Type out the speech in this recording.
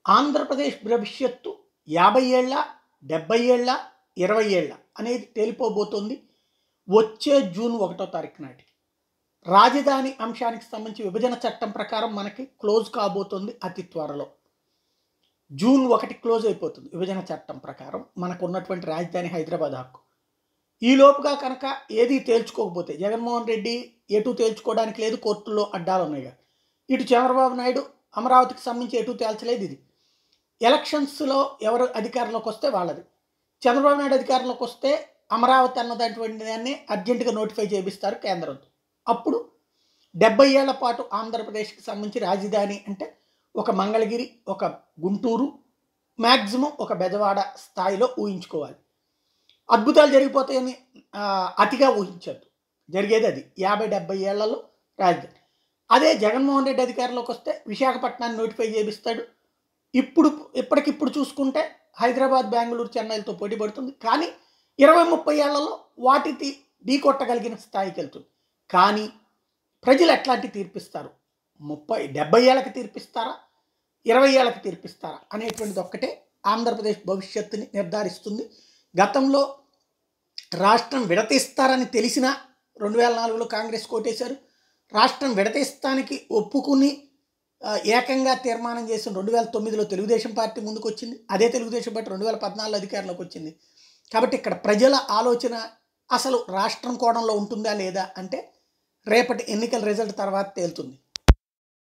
ఆంధ్రప్రదేశ్ భవిష్యత్తు 50 ఏళ్ల, 70 ఏళ్ల, 20 ఏళ్ల అనేది తేలిపోబోతోంది వచ్చే జూన్ 1వ తారీఖు నాటికి. రాజధాని అంశానికి సంబంధించి విభజన చట్టం ప్రకారం మనకి క్లోజ్ కాబోతోంది అతి త్వరలో. జూన్ 1 క్లోజ్ అయిపోతుంది విభజన చట్టం ప్రకారం మనకు ఉన్నటువంటి రాజధాని హైదరాబాద్ హక్కు. ఈ లోపుగా కనుక ఏది తేల్చుకోకపోతే జగన్మోహన్ రెడ్డి ఎటు తేల్చుకోవడానికి లేదు, కోర్టులో అడ్డాలు ఉన్నాయిగా. ఇటు చంద్రబాబు నాయుడు అమరావతికి సంబంధించి ఎటు తేల్చలేదు. ఇది ఎలక్షన్స్లో ఎవరు అధికారంలోకి వస్తే వాళ్ళది. చంద్రబాబు నాయుడు అధికారంలోకి వస్తే అమరావతి అన్నటువంటి దాన్ని అర్జెంటుగా నోటిఫై చేపిస్తారు కేంద్రంతో. అప్పుడు 70 ఏళ్ల పాటు ఆంధ్రప్రదేశ్కి సంబంధించి రాజధాని అంటే ఒక మంగళగిరి, ఒక గుంటూరు, మ్యాక్సిమం ఒక బెజవాడ స్థాయిలో ఊహించుకోవాలి. అద్భుతాలు జరిగిపోతాయని అతిగా ఊహించద్దు. జరిగేది అది 50-70 ఏళ్లలో రాజధాని. అదే జగన్మోహన్ రెడ్డి అధికారంలోకి వస్తే విశాఖపట్నాన్ని నోటిఫై చేపిస్తాడు. ఇప్పటికిప్పుడు చూసుకుంటే హైదరాబాద్, బెంగళూరు, చెన్నైలతో పోటీ పడుతుంది. కానీ 20-30 ఏళ్లలో వాటిని ఢీకొట్టగలిగిన స్థాయికి వెళ్తుంది. కానీ ప్రజలు ఎట్లాంటి తీర్పిస్తారు? 70 ఏళ్ళకి తీర్పిస్తారా, 20 ఏళ్ళకి తీర్పిస్తారా అనేటువంటిది ఒక్కటే ఆంధ్రప్రదేశ్ భవిష్యత్తుని నిర్ధారిస్తుంది. గతంలో రాష్ట్రం విడతీస్తారని తెలిసిన 2004లో కాంగ్రెస్ కోటేశారు. రాష్ట్రం విడతీస్తానికి ఒప్పుకుని ఏకంగా తీర్మానం చేసిన 2009లో తెలుగుదేశం పార్టీ ముందుకు వచ్చింది. అదే తెలుగుదేశం పార్టీ 2014లో అధికారంలోకి వచ్చింది. కాబట్టి ఇక్కడ ప్రజల ఆలోచన అసలు రాష్ట్రం కోణంలో ఉంటుందా లేదా అంటే రేపటి ఎన్నికల రిజల్ట్ తర్వాత తేలుతుంది.